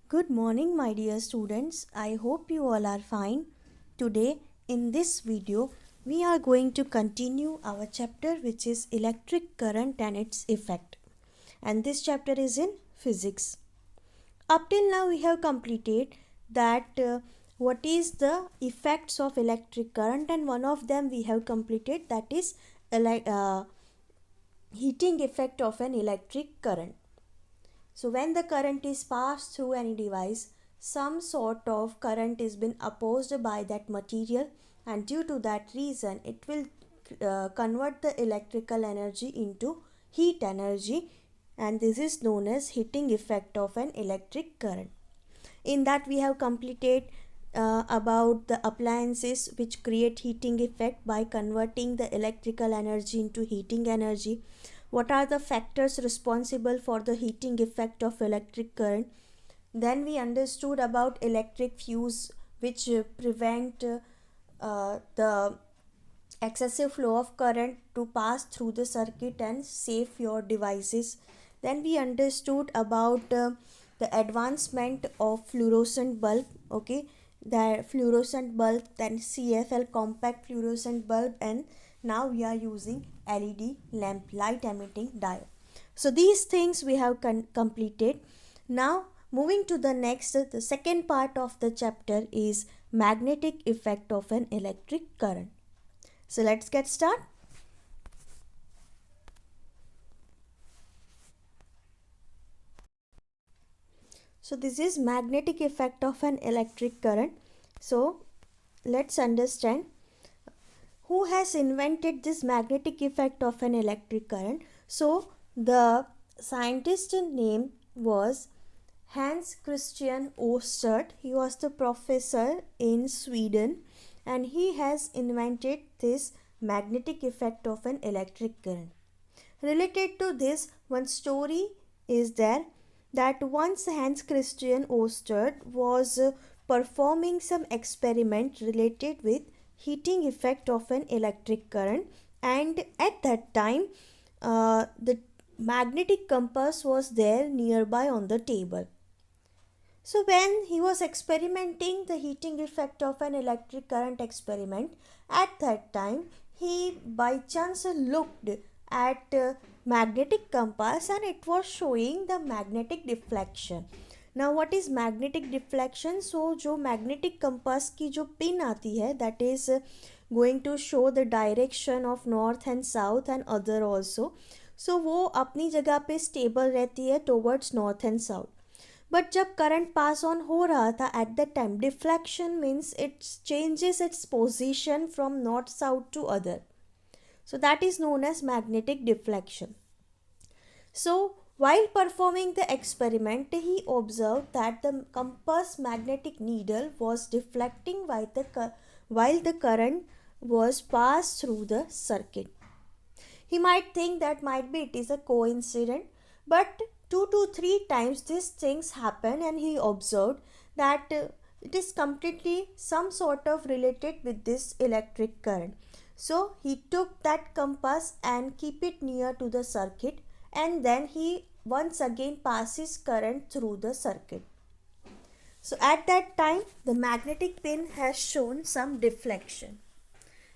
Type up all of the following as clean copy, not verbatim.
Good morning, my dear students. I hope you all are fine. Today, in this video, we are going to continue our chapter, which is electric current and its effect. And this chapter is in physics. Up till now, we have completed that what is the effects of electric current, and one of them we have completed, that is heating effect of an electric current. So when the current is passed through any device, some sort of current is been opposed by that material, and due to that reason it will convert the electrical energy into heat energy, and this is known as heating effect of an electric current. In that we have completed about the appliances which create heating effect by converting the electrical energy into heating energy. What are the factors responsible for the heating effect of electric current? Then we understood about electric fuse, which prevent the excessive flow of current to pass through the circuit and save your devices. Then we understood about the advancement of fluorescent bulb. Okay, the fluorescent bulb, then CFL, compact fluorescent bulb, and now we are using LED lamp, light emitting diode. So these things we have completed. Now moving to the next, the second part of the chapter is magnetic effect of an electric current. So let's get started. So this is magnetic effect of an electric current. So let's understand who has invented this magnetic effect of an electric current. So the scientist name was Hans Christian Oersted. He was the professor in Sweden, and he has invented this magnetic effect of an electric current. Related to this, one story is there that once Hans Christian Oersted was performing some experiment related with heating effect of an electric current, and at that time the magnetic compass was there nearby on the table. So when he was experimenting the heating effect of an electric current experiment, at that time he by chance looked at magnetic compass, and it was showing the magnetic deflection. Now what is magnetic deflection? So जो magnetic compass की जो pin आती है, that is going to show the direction of north and south and other also. So वो अपनी जगह पे stable रहती है towards north and south. But जब करंट पास ऑन हो रहा था at the time, deflection means it changes its position from north south to other. So that is known as magnetic deflection. So while performing the experiment, he observed that the compass magnetic needle was deflecting while the current was passed through the circuit. He might think that might be it is a coincidence, but 2 to 3 times these things happen, and he observed that it is completely some sort of related with this electric current. So he took that compass and keep it near to the circuit, and then he once again passes current through the circuit. So at that time the magnetic pin has shown some deflection.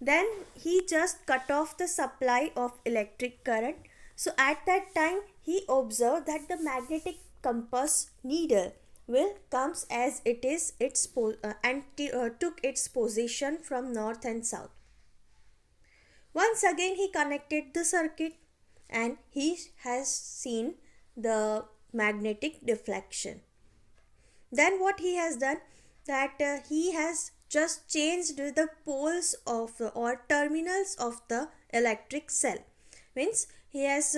Then he just cut off the supply of electric current. So at that time he observed that the magnetic compass needle will comes as it is took its position from north and south. Once again he connected the circuit, and he has seen the magnetic deflection. Then what he has done, that he has just changed the poles of or terminals of the electric cell. Means he has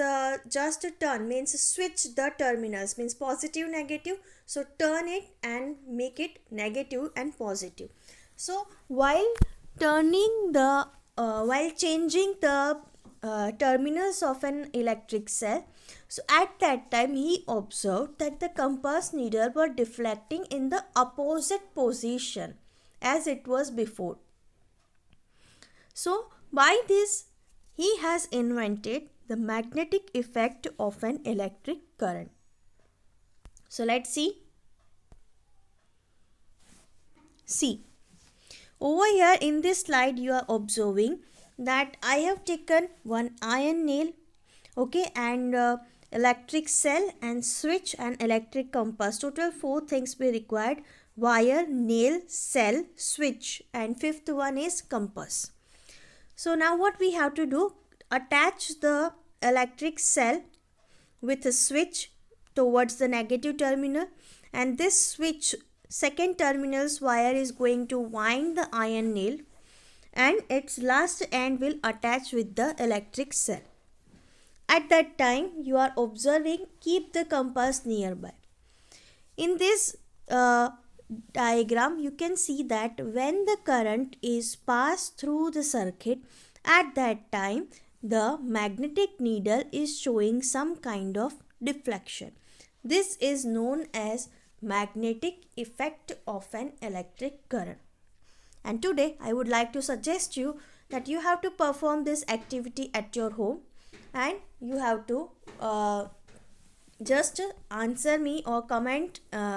just turned, means switch the terminals, means positive negative. So turn it and make it negative and positive. So while turning the while changing the terminals of an electric cell, so at that time he observed that the compass needle were deflecting in the opposite position as it was before. So by this he has invented the magnetic effect of an electric current. So let's see. See, over here in this slide you are observing that I have taken one iron nail, okay, and electric cell and switch and electric compass. Total 4 things we required: wire, nail, cell, switch, and fifth one is compass. So now what we have to do, attach the electric cell with a switch towards the negative terminal, and this switch second terminal's wire is going to wind the iron nail and its last end will attach with the electric cell. At that time you are observing, keep the compass nearby. In this diagram you can see that when the current is passed through the circuit, at that time the magnetic needle is showing some kind of deflection. This is known as magnetic effect of an electric current. And today I would like to suggest you that you have to perform this activity at your home, and you have to just answer me or comment in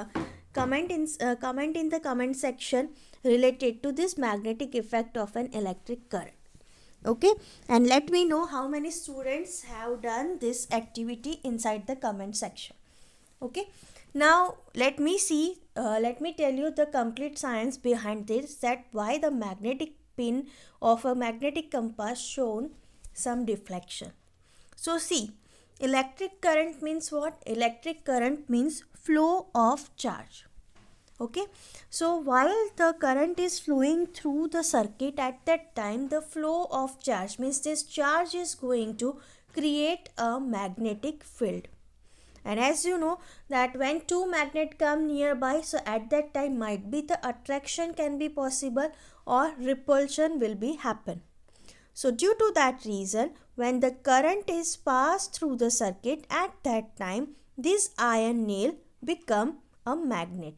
the comment section related to this magnetic effect of an electric current. Okay, and let me know how many students have done this activity inside the comment section. Okay, now let me tell you the complete science behind this, that why the magnetic pin of a magnetic compass shown some deflection. So see, electric current means what? Electric current means flow of charge. Okay, so while the current is flowing through the circuit, at that time the flow of charge means this charge is going to create a magnetic field. And as you know that when two magnets come nearby, so at that time might be the attraction can be possible or repulsion will be happen. So due to that reason, when the current is passed through the circuit, at that time this iron nail become a magnet.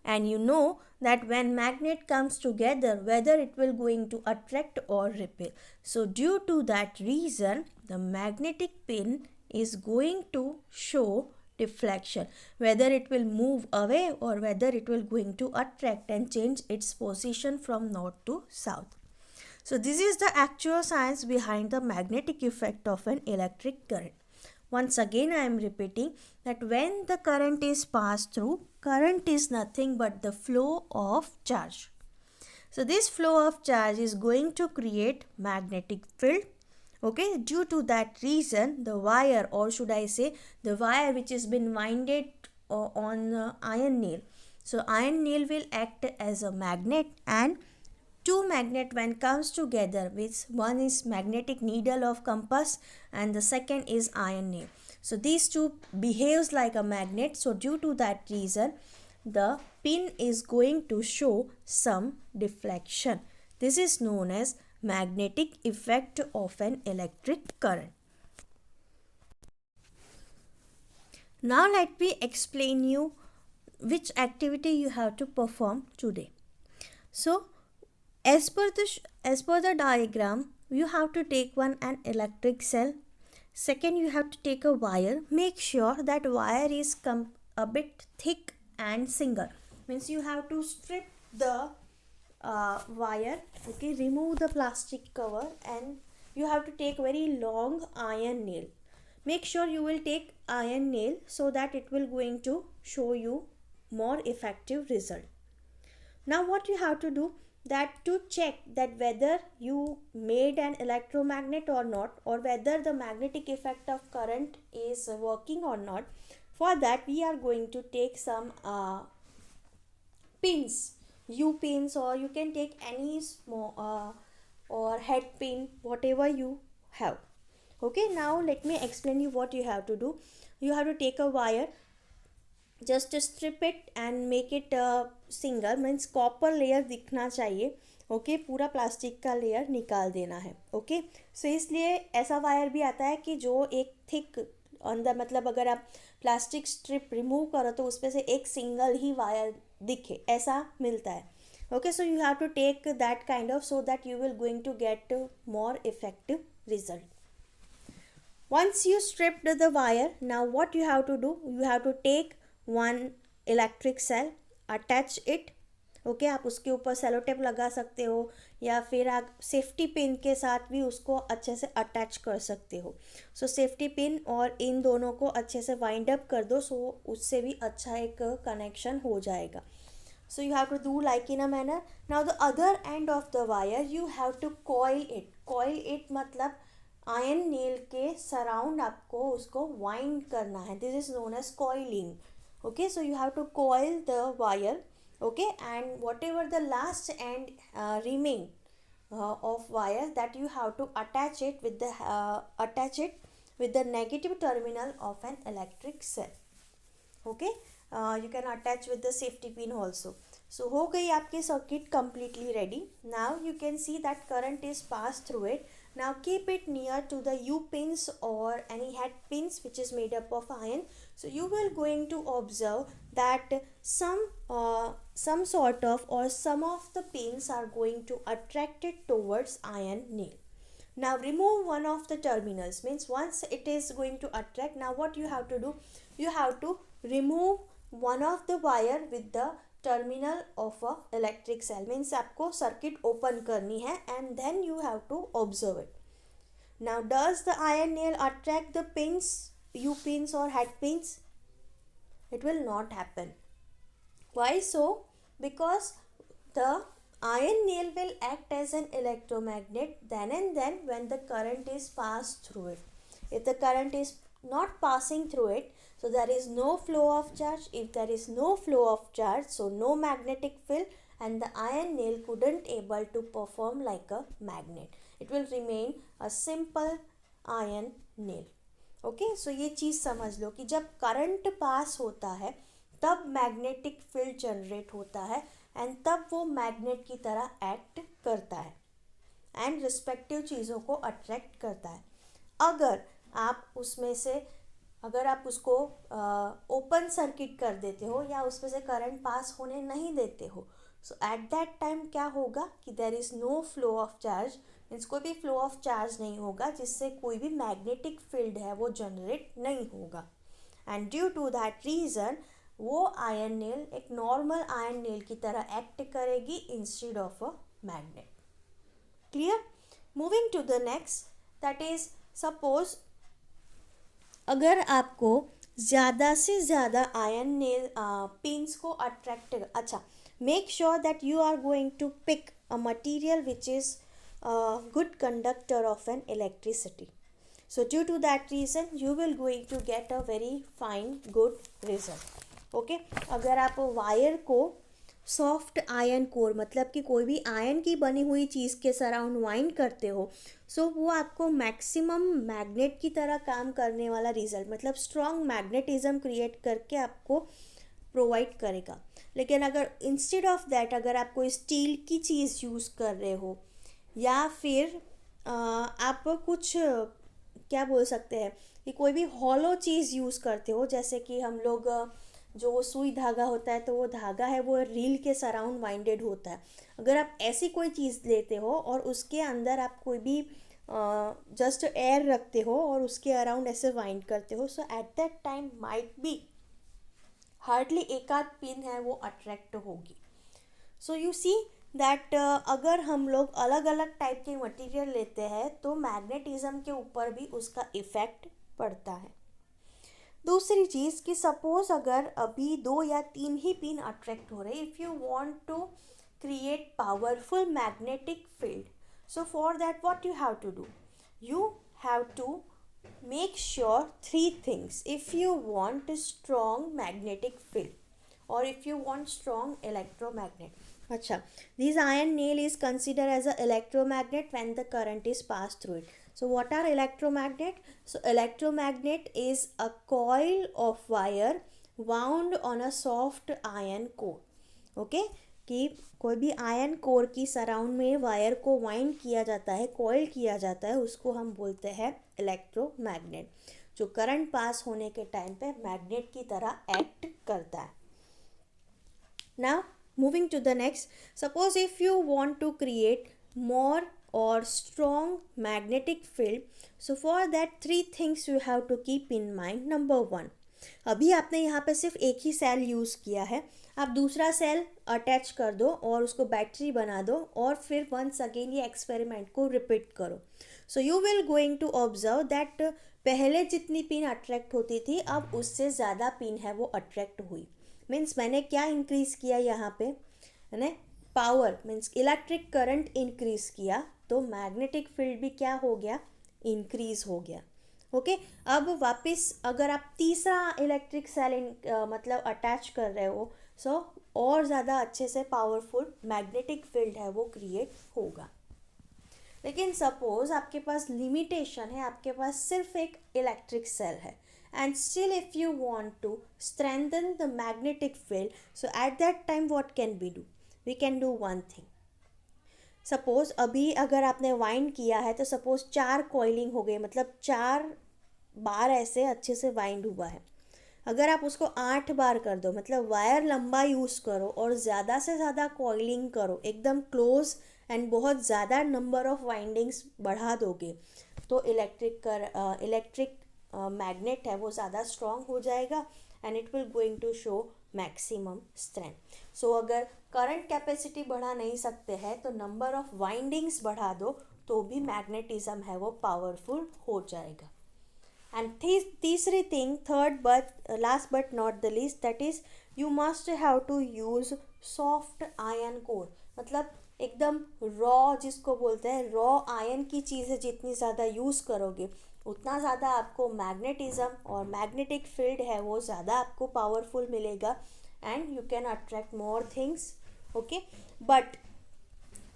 And you know that when magnet comes together, whether it will going to attract or repel. So due to that reason, the magnetic pin is going to show deflection, whether it will move away or whether it will going to attract and change its position from north to south. So this is the actual science behind the magnetic effect of an electric current. Once again I am repeating that when the current is passed through, current is nothing but the flow of charge. So this flow of charge is going to create magnetic field. Okay, due to that reason the wire, or should I say the wire which has been winded on iron nail. So iron nail will act as a magnet, and two magnet when comes together, which one is magnetic needle of compass and the second is iron nail. So these two behaves like a magnet. So due to that reason the pin is going to show some deflection. This is known as magnetic effect of an electric current. Now let me explain you which activity you have to perform today. So as per the diagram, you have to take an electric cell. Second, you have to take a wire. Make sure that wire is a bit thick and single. Means you have to strip the wire. Okay, remove the plastic cover, and you have to take very long iron nail. Make sure you will take iron nail so that it will going to show you more effective result. Now what you have to do, that to check that whether you made an electromagnet or not, or whether the magnetic effect of current is working or not, for that we are going to take some pins, U pins, or you can take any small or head pin, whatever you have. Okay, now let me explain you what you have to do. You have to take a wire, just strip it and make it single, means copper layer दिखना चाहिए. Okay, पूरा plastic का layer निकाल देना है. Okay, सो इसलिए ऐसा wire भी आता है कि जो एक थिक अंदर, मतलब अगर आप प्लास्टिक स्ट्रिप रिमूव करो तो उसमें से एक सिंगल ही वायर दिखे, ऐसा मिलता है. Okay, so you have to take that kind of, so that you will going to get more effective result. Once you stripped the wire, now what you have to do, you have to take one electric cell, attach it okay आप उसके ऊपर cello tape लगा सकते हो या फिर आप safety pin के साथ भी उसको अच्छे से अटैच कर सकते हो. सो सेफ्टी पिन और इन दोनों को अच्छे से वाइंड अप कर दो, सो उससे भी अच्छा एक कनेक्शन हो जाएगा. So you have to do like in a manner. Now the other end of the wire you have to coil it. Coil it मतलब iron nail के surround आपको उसको wind करना है. This is known as coiling. Okay, so you have to coil the wire. Okay, and whatever the last end remain of wire, that you have to attach it with the negative terminal of an electric cell. Okay, you can attach with the safety pin also. So हो गई आपकी circuit completely ready. Now you can see that current is passed through it. Now keep it near to the U pins or any head pins which is made up of iron. So you will going to observe that some sort of or some of the pins are going to attract it towards iron nail. Now remove one of the terminals, means once it is going to attract, now what you have to do, you have to remove one of the wire with the terminal of a electric cell. Means आपको circuit open करनी है and then you have to observe it. Now does the iron nail attract the pins, U pins or head pins? It will not happen. Why so? Because the iron nail will act as an electromagnet then and then when the current is passed through it. If the current is not passing through it, so there is no flow of charge. If there is no flow of charge, so no magnetic field, and the iron nail couldn't able to perform like a magnet. It will remain a simple iron nail. Okay so ये चीज़ समझ लो कि जब current पास होता है तब magnetic field generate होता है and तब वो मैग्नेट की तरह एक्ट करता है एंड रिस्पेक्टिव चीज़ों को अट्रैक्ट करता है. अगर आप उसमें से अगर आप उसको ओपन सर्किट कर देते हो या उसमें से करंट पास होने नहीं देते हो, सो एट दैट टाइम क्या होगा कि there is no flow of charge. Means कोई भी फ्लो ऑफ चार्ज नहीं होगा जिससे कोई भी मैग्नेटिक फील्ड है वो जनरेट नहीं होगा. And due to that reason वो आयरन नेल एक नॉर्मल आयरन नेल की तरह एक्ट करेगी instead of a magnet. Clear? Moving to the next, that is suppose अगर आपको ज़्यादा से ज़्यादा आयरन नेल पिंस को अट्रैक्ट, अच्छा make sure that you are going to pick a material which is good conductor of an electricity. So due to that reason you will going to get a very fine good result. Okay, अगर आप wire को soft iron core मतलब कि कोई भी iron की बनी हुई चीज़ के सराउंड वाइंड करते हो, सो वो आपको मैक्सिमम मैग्नेट की तरह काम करने वाला रिजल्ट मतलब स्ट्रॉन्ग मैग्नेटिज्म क्रिएट करके आपको प्रोवाइड करेगा. लेकिन अगर इंस्टेड ऑफ दैट अगर आप कोई स्टील की चीज़ यूज़ कर रहे हो या फिर आप कुछ क्या बोल सकते हैं कि कोई भी हॉलो चीज़ यूज़ करते हो, जैसे कि हम लोग जो सुई धागा होता है तो वो धागा है वो रील के सराउंड वाइंडेड होता है. अगर आप ऐसी कोई चीज़ लेते हो और उसके अंदर आप कोई भी जस्ट एयर रखते हो और उसके अराउंड ऐसे वाइंड करते हो, so at that time might be hardly एक आध पिन है वो अट्रैक्ट होगी. सो यू सी दैट अगर हम लोग अलग अलग टाइप के मटेरियल लेते हैं तो मैग्नेटिज्म के ऊपर भी उसका इफ़ेक्ट पड़ता है. दूसरी चीज़ कि सपोज़ अगर अभी 2 या 3 ही पिन अट्रैक्ट हो रहे, if you want to create powerful magnetic field, so for that what you have to do, you have to make sure 3 things if you want a strong magnetic field or if you want strong electromagnet. Acha, this iron nail is considered as a electromagnet when the current is passed through it. So what are electromagnet? So electromagnet is a coil of wire wound on a soft iron core. Okay, कि कोई भी iron core की surround में wire को wind किया जाता है, coil किया जाता है, उसको हम बोलते हैं इलेक्ट्रोमैग्नेट, जो करंट पास होने के टाइम पे मैग्नेट की तरह एक्ट करता है. Now moving to the next, suppose if you want to create more or strong magnetic field, so for that 3 things you have to keep in mind. Number 1, अभी आपने यहाँ पे सिर्फ एक ही सेल यूज़ किया है, आप दूसरा सेल अटैच कर दो और उसको बैटरी बना दो और फिर वंस अगेन ये एक्सपेरिमेंट को रिपीट करो. So you will going to observe that पहले जितनी पिन अट्रैक्ट होती थी अब उससे ज़्यादा पिन है वो अट्रैक्ट हुई. मीन्स मैंने क्या इंक्रीज़ किया यहाँ पे, है ना, power means electric current increase किया, तो मैग्नेटिक फील्ड भी क्या हो गया, इंक्रीज़ हो गया. ओके अब वापस अगर आप तीसरा इलेक्ट्रिक सेल मतलब अटैच कर रहे हो, सो और ज़्यादा अच्छे से पावरफुल मैग्नेटिक फील्ड है वो क्रिएट होगा. लेकिन सपोज आपके पास लिमिटेशन है, आपके पास सिर्फ एक इलेक्ट्रिक सेल है, and still if you want to strengthen the magnetic field, so at that time what can be do, we can do one thing. Suppose अभी अगर आपने वाइंड किया है तो सपोज 4 कॉइलिंग हो गई, मतलब 4 बार ऐसे अच्छे से वाइंड हुआ है. अगर आप उसको 8 बार कर दो, मतलब वायर लंबा यूज़ करो और ज़्यादा से ज़्यादा कॉइलिंग करो, एकदम क्लोज एंड बहुत ज़्यादा नंबर ऑफ वाइंडिंग्स बढ़ा दोगे, तो इलेक्ट्रिक मैग्नेट है वो ज़्यादा स्ट्रॉन्ग हो जाएगा and it will going to show maximum strength. So अगर करंट कैपेसिटी बढ़ा नहीं सकते हैं तो नंबर ऑफ वाइंडिंग्स बढ़ा दो तो भी मैग्नेटिज्म है वो पावरफुल हो जाएगा. एंड तीसरी thing, third but last but not the least, that is you must have to use soft iron core. मतलब एकदम रॉ जिसको बोलते हैं, रॉ आयन की चीज़ें जितनी ज़्यादा यूज़ करोगे उतना ज़्यादा आपको मैग्नेटिज्म और मैग्नेटिक फील्ड है वो ज़्यादा आपको पावरफुल मिलेगा and you can attract more things. Okay but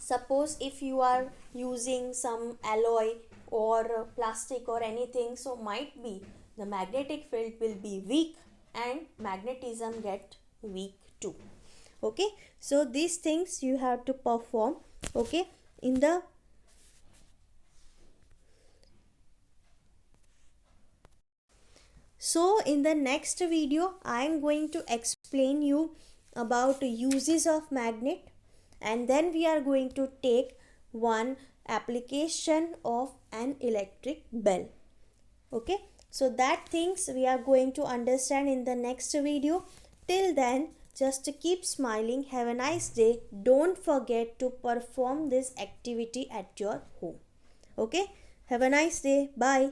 suppose if you are using some alloy or plastic or anything, so might be the magnetic field will be weak and magnetism get weak too. Okay, so these things you have to perform. Okay, in the next video I am going to explain you about uses of magnet, and then we are going to take one application of an electric bell. Okay, so that things we are going to understand in the next video. Till then, just keep smiling, have a nice day, don't forget to perform this activity at your home. Okay, have a nice day, bye.